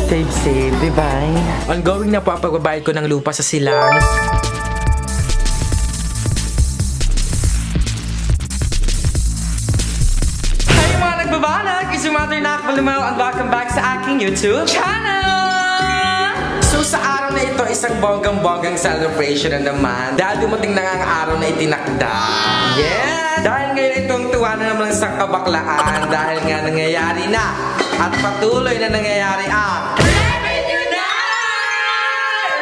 Save, diba? Ongoing na po ang pagbabayad ko ng lupa sa silang. Hi mga nagbabanag! It's your mother na Akbalumaw and welcome back sa aking YouTube channel! So sa araw na ito, isang bonggang-bonggang celebration na naman. Dahil dumating na nga ang araw na itinakda. Yeah! Dahil ngayon itong tuwa na naman sa kabaklaan. Dahil nga nangyayari na. At patuloy na nangyayari ang Revenue na!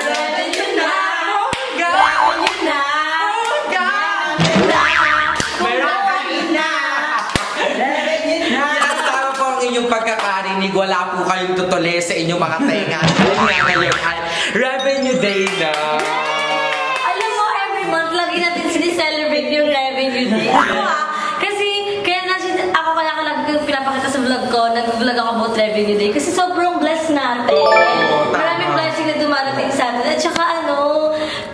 Revenue na! Revenue na! Revenue na! Yes, tama po ang inyong pagkakarinig. Wala po kayong tutuloy sa inyong mga tenga. Ngayon ay Revenue Day na! Alam mo, every month lagi natin sinicelebrate yung Revenue Day. Kasi, kaya ako pinapakita sa vlog ko, nag-vlog ako about Revenue Day. Kasi sobrang blessed natin. Maraming blessing na dumarating sa atin. At saka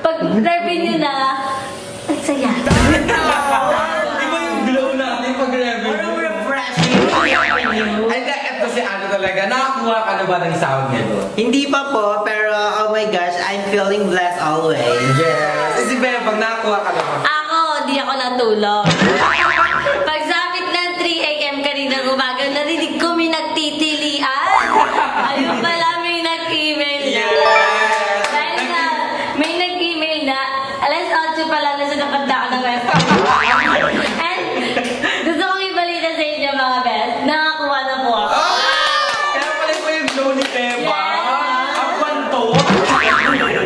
pag Revenue na, ang saya. Di ba yung glow natin pag Revenue? Parang refreshing. Ay, ito si ano talaga. Nakakuha ka na ba ng sound nito? Hindi pa po, pero oh my gosh, I'm feeling blessed always. Yes. Si Bea, pag nakakuha ka na ba? Ako, di ako natulog. Pagsapit ng 3 AM kanina umaga, narinig ko may nagtitilian. Ayun pala, may nag-email na. Yes. Dahil na, may nag-email na, alas 8 pala na sa nakanda ko ng website. And, gusto kong ibalita sa inyo mga best, nakakuha na po ako. Kaya pala po yung glow ni Beba. Ang panto.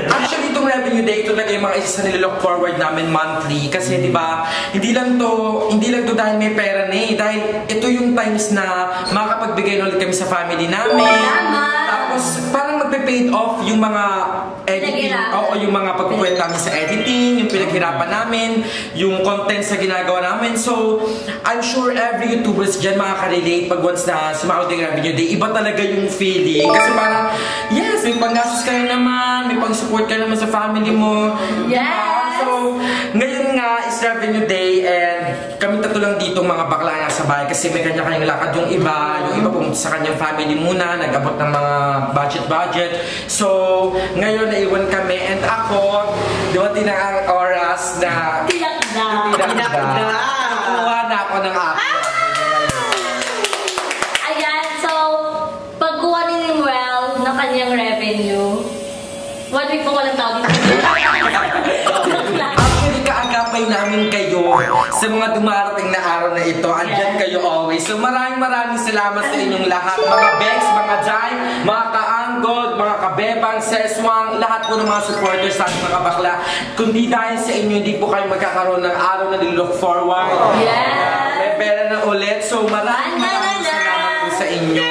Actually, itong Revenue Day, ito talaga yung mga isa na nilook forward namin monthly. Kasi di ba, hindi lang to dahil may pera na eh. Dahil ito yung times na makakapagbigay na ulit kami sa family namin. Tapos, parang magpe-paid off yung mga editing. Oo, yung mga pagkukwenta namin sa editing, yung pinaghirapan namin, yung content sa ginagawa namin. So, I'm sure every YouTubers dyan makaka-relate pag once na sumahod yung Revenue Day. Iba talaga yung feeling. Kasi parang, yes, may panggastos ka naman, may pang-support ka naman sa family mo. Yes! So, ngayon nga is Revenue Day and kami tatlo lang dito mga bakla na sa bahay kasi may kanya-kanyang lakad yung iba pumunta sa kanyang family muna, nag-abot ng mga budget. So, ngayon naiwan kami and ako, dumating na ang oras na Tiyak na. Nakuha na ako ng ako. Ayan, so, pagkuha ni Well ng kanyang revenue, 1 week po walang tawag dito. Actually, kaagapay namin kayo sa mga dumarating na araw na ito. Andyan kayo always. So maraming salamat sa inyong lahat. Mga Bex, mga Jai, mga Kaanggod, mga Kabebang, Seswang, lahat po ng mga supporters sa ating mga bakla. Kundi dahil sa inyo, hindi po kayo magkakaroon ng araw na nilook forward. Yes! May pera na ulit. So maraming salamat po sa inyo.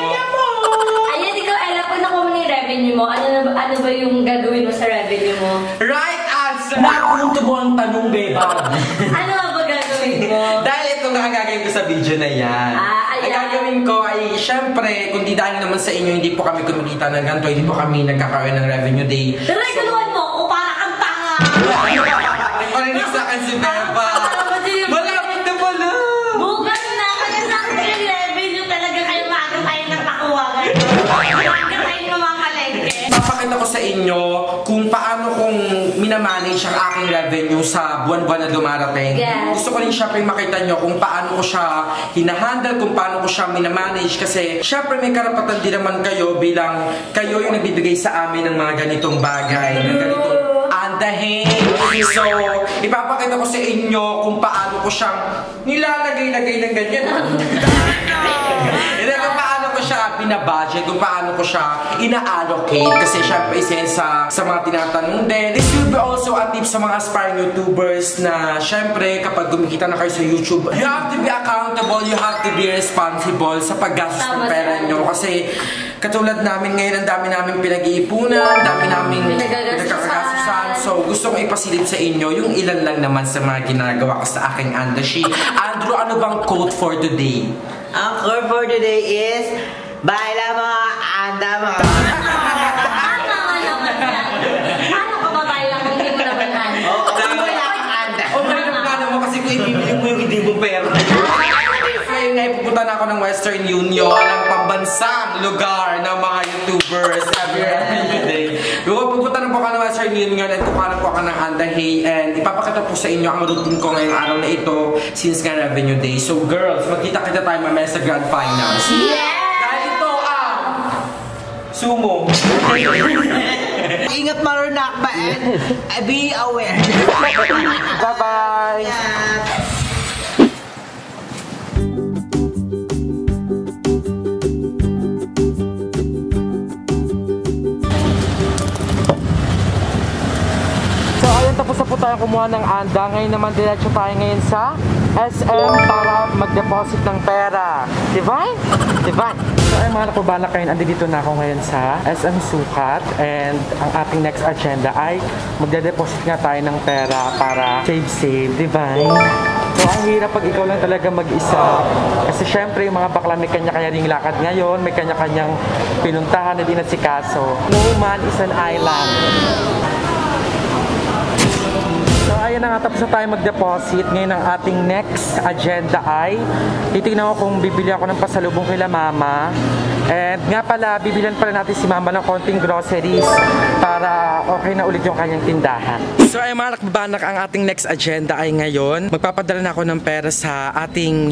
Ayan, ikaw, Ella, kung nakuha mo yung revenue mo, ano ba yung gagawin mo sa revenue mo? Right answer! Napunto mo ang tanong, Beba. Ano ba gagawin mo? Dahil ito nga ang gagawin ko sa video na yan. Ang gagawin ko ay, syempre, kung di dahil naman sa inyo, hindi po kami kumikita ng ganito, hindi po kami nagkakaroon ng Revenue Day. Pero ikaluan mo, o para kang tanga! Parinig sa akin si Beba. Malapit na pala! Bukas na, kaya sa akin yung revenue talaga kayo maaga tayo nagpakuha. Maaga tayo mamamalengke. Papakita ko sa inyo kung paano kong minamanage ang aking revenue sa buwan-buwan na dumarating. Yes. Gusto ko rin syempre makita nyo kung paano ko siya hinahandle, kung paano ko siya minamanage kasi syempre may karapatan din naman kayo bilang kayo yung nagbibigay sa amin ng mga ganitong bagay, ng ganitong andahin. So, ipapakita ko sa inyo kung paano ko siyang nilalagay-lagay ng ganyan. Kung paano ko siya binabudget, kung paano ko siya ina-allocate kasi syempre isa yan sa mga tinatanong din. This will be also a tip sa mga aspiring YouTubers na syempre kapag gumikita na kayo sa YouTube, you have to be accountable, you have to be responsible sa paggastos ng pera nyo kasi katulad namin ngayon, ang dami namin pinag-iipunan, ang dami namin pinagkakagastusan. So gusto kong ipasilip sa inyo yung ilan lang naman sa mga ginagawa ko sa aking andashi. Andrew, ano bang quote for today? Ang quote for today is, baila mo, anda mo. Paano ka ba baila kung hindi mo naman anda? Wala kang anda. O may mo kasi kung ibibili mo yung hindi mo pera. Ngayon nga, pupunta na ako ng Western Union, ang pambansang lugar ng mga YouTubers. Happy Revenue Day. Pupunta na po ka naman sa Union at kukuha po ka ng Andahay and ipapakita po sa inyo ang routine ko ngayong araw na ito since nga Revenue Day. So girls, magkita-kita tayo mamaya sa Grand Finals. Yeah! Dahil ito ang sumo. Ingat marunak ba and be aware. Bye-bye! So ayun, tapos na po tayo kumuha ng anda. Ngayon naman diretso tayo ngayon sa SM para mag-deposit ng pera. Divine? Divine! So ayun mga nakubala kayo, andito na ako ngayon sa SM Sukat and ang ating next agenda ay magde-deposit nga tayo ng pera para save. Divine? So ang hirap pag ikaw lang talaga mag-isa. Kasi syempre yung mga bakla may kanya-kanya ring lakad ngayon, may kanya-kanyang pinuntahan na din at sikaso. No man is an island. So ayun na nga, tapos na tayo mag-deposit. Ngayon ang ating next agenda ay titignan ko kung bibili ako ng pasalubong kila mama. And nga pala, bibilihan pala natin si mama ng konting groceries para okay na ulit yung kanyang tindahan. So ayun mga nakbabanak, ang ating next agenda ay ngayon magpapadala na ako ng pera sa ating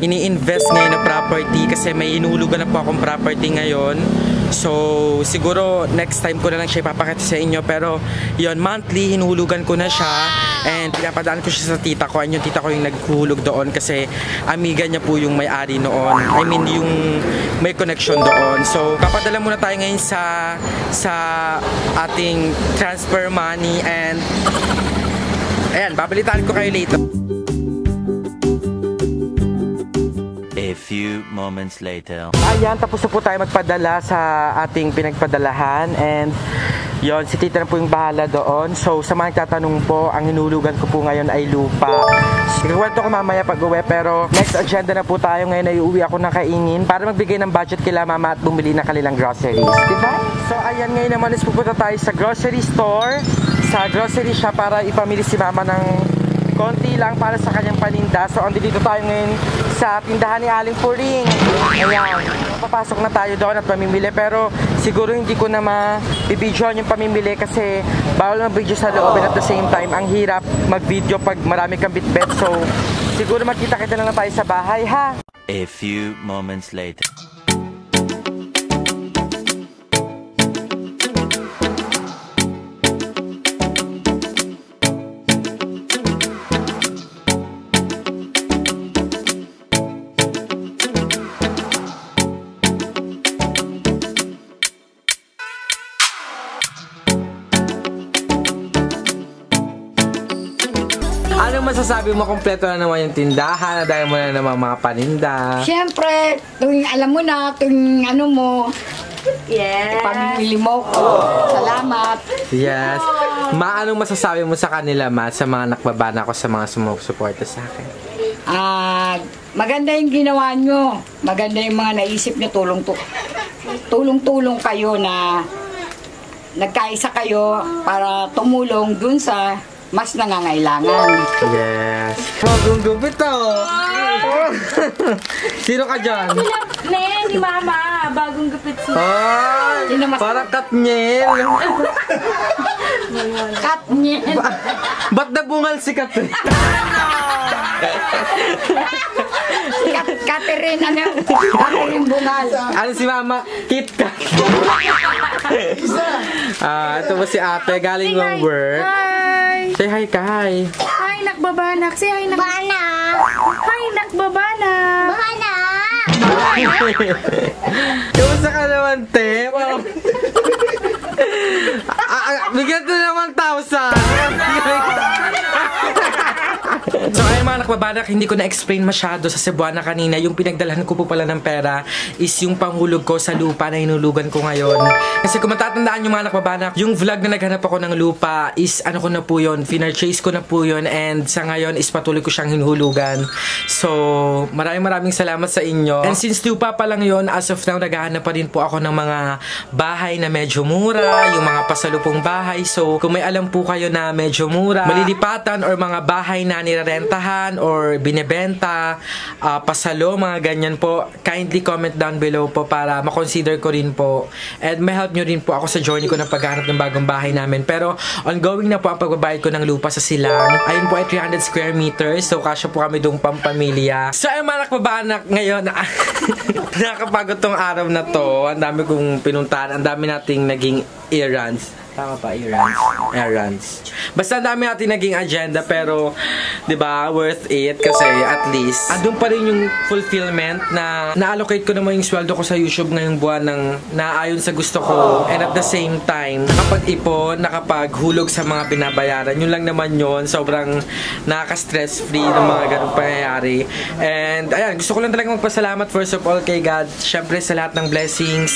ini-invest ngayon na property kasi may inulugan na po akong property ngayon. So, siguro next time ko na lang siya ipapakita sa inyo. Pero, yon monthly, hinuhulugan ko na siya. And pinapadaan ko siya sa tita ko. And yung tita ko yung naghuhulog doon kasi amiga niya po yung may-ari noon. I mean, yung may connection doon. So, papadala muna tayo ngayon sa ating transfer money. And, ayan, babalitaan ko kayo later. A few moments later. Ayan, tapos na po tayo magpadala sa ating pinagpadalahan and yon, si tita na po yung bahala doon. So, sa mga nagtatanong po, ang hinulugan ko po ngayon ay lupa. Ikuwento ko mamaya pag-uwi, pero next agenda na po tayo ngayon ay uuwi ako ng Kaingin para magbigay ng budget kila mama at bumili ng kanilang groceries. Diba? So, ayan, ngayon naman is pupunta tayo sa grocery store, sa grocery shop para ipamili si mama ng konti lang para sa kanyang paninda. So, andito tayo ngayon sa tindahan ni Aling Puring. Ayan. Papasok na tayo doon at mamimili. Pero, siguro hindi ko na ma-videoan yung pamimili kasi bawal mag-video sa loob and at the same time, ang hirap mag-video pag marami kang bitbit. So, siguro magkita-kita na lang tayo sa bahay, ha? A few moments later. Anong masasabi mo? Kompleto na naman yung tindahan, dahil mo na naman mga paninda. Siyempre, tuwing alam mo na, tuwing ano mo, Yeah! pamimili mo ko. Salamat. Yes. Ma, anong masasabi mo sa kanila, ma? Sa mga nakbabana ko, sa mga sumusuporta sa akin? Maganda yung ginawa nyo. Maganda yung mga naisip nyo. Tulong-tulong kayo na nagkaisa kayo para tumulong dun sa mas nangangailangan. Yes. Bagong gupit to. Sino ka dyan? Nen, ni mama. Bagong gupit siya. Ay, parang Katniel. Katniel. Ba't nabungal si Katniel? Catherine, ano? Catherine Bungal. Ano si mama? Kit Kat. Ito po si ate. Galing ng work. Hi! Say hi ka, hi. Hi, nakbabanak! Say hi, nakbabanak! Hi, nakbabanak! Bahanak! Kamusta ka naman, te? Bigyan ko naman 1,000. So ayun mga nakbabanak, hindi ko na-explain masyado sa Cebuana kanina. Yung pinagdalhan ko po pala ng pera is yung panghulog ko sa lupa na hinulugan ko ngayon. Kasi kung matatandaan yung mga nakbabanak, yung vlog na naghanap ako ng lupa is ano ko na po yun, finarchase ko na po yun, and sa ngayon is patuloy ko siyang hinulugan. So maraming salamat sa inyo. And since lupa pa lang yun, as of now naghahanap pa rin po ako ng mga bahay na medyo mura, yung mga pasalupong bahay. So kung may alam po kayo na medyo mura, malilipatan or mga bahay na nirarentahan, yan or binebenta, pasalo, mga ganyan po, kindly comment down below po para makonsider ko rin po. And may help nyo rin po ako sa journey ko ng paghanap ng bagong bahay namin. Pero ongoing na po ang pagbabayad ko ng lupa sa Silang. Ayun po ay 300 square meters. So kasya po kami doong pampamilya. So ay mga nakbabanak ngayon. Nakakapagod tong araw na to. Ang dami kong pinuntahan. Ang dami nating naging errands. Tama pa, errands. Basta ang dami natin naging agenda pero, di ba, worth it kasi at least andun pa rin yung fulfillment na na-allocate ko naman yung sweldo ko sa YouTube ngayong buwan ng naayon sa gusto ko and at the same time, nakapag-ipon, nakapaghulog sa mga binabayaran. Yun lang naman yun. Sobrang nakaka-stress free ng mga ganung pangyayari. And ayan, gusto ko lang talaga magpasalamat first of all kay God. Syempre sa lahat ng blessings,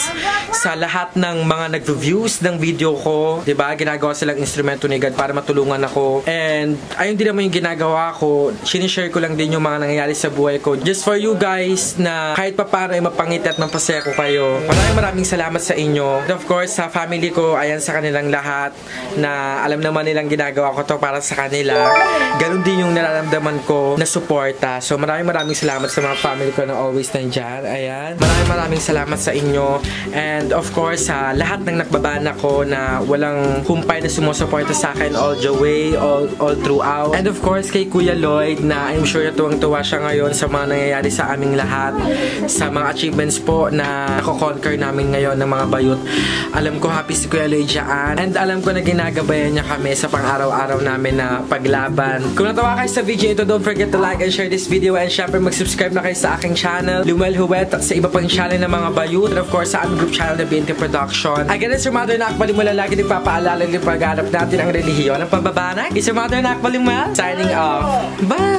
sa lahat ng mga nag-views ng video ko. Diba? Ginagawa silang instrumento ni God para matulungan ako. And ayun din naman yung ginagawa ko. Sinishare ko lang din yung mga nangyayari sa buhay ko. Just for you guys na kahit pa paano ay mapangiti at mapasaya ko kayo. Maraming salamat sa inyo. And of course, sa family ko, ayan sa kanilang lahat na alam naman nilang ginagawa ko to para sa kanila. Ganun din yung nararamdaman ko na suporta. So maraming salamat sa mga family ko na always nandyan. Ayan. Maraming salamat sa inyo. And of course, sa lahat ng nakbabana ko na walang humpay na sumusuporta sa akin all the way, all throughout. And of course, kay Kuya Lloyd na I'm sure tuwang-tuwa siya ngayon sa mga nangyayari sa aming lahat. Sa mga achievements po na nako-conquer namin ngayon ng mga bayot. Alam ko happy si Kuya Lloyd dyan. And alam ko na ginagabayan niya kami sa pang-araw-araw namin na paglaban. Kung natawa kayo sa video ito, don't forget to like and share this video. And syempre mag-subscribe na kayo sa aking channel, Lumel Huwet, at sa iba pang channel ng mga bayot. And of course, sa aming group channel na BNT Production. Again, it's your mother na akbalimula lagi nagpapaalala ng paghanap natin ang relihiyon ng pambabanag. It's your mother na akbalimula. Signing off. Bye!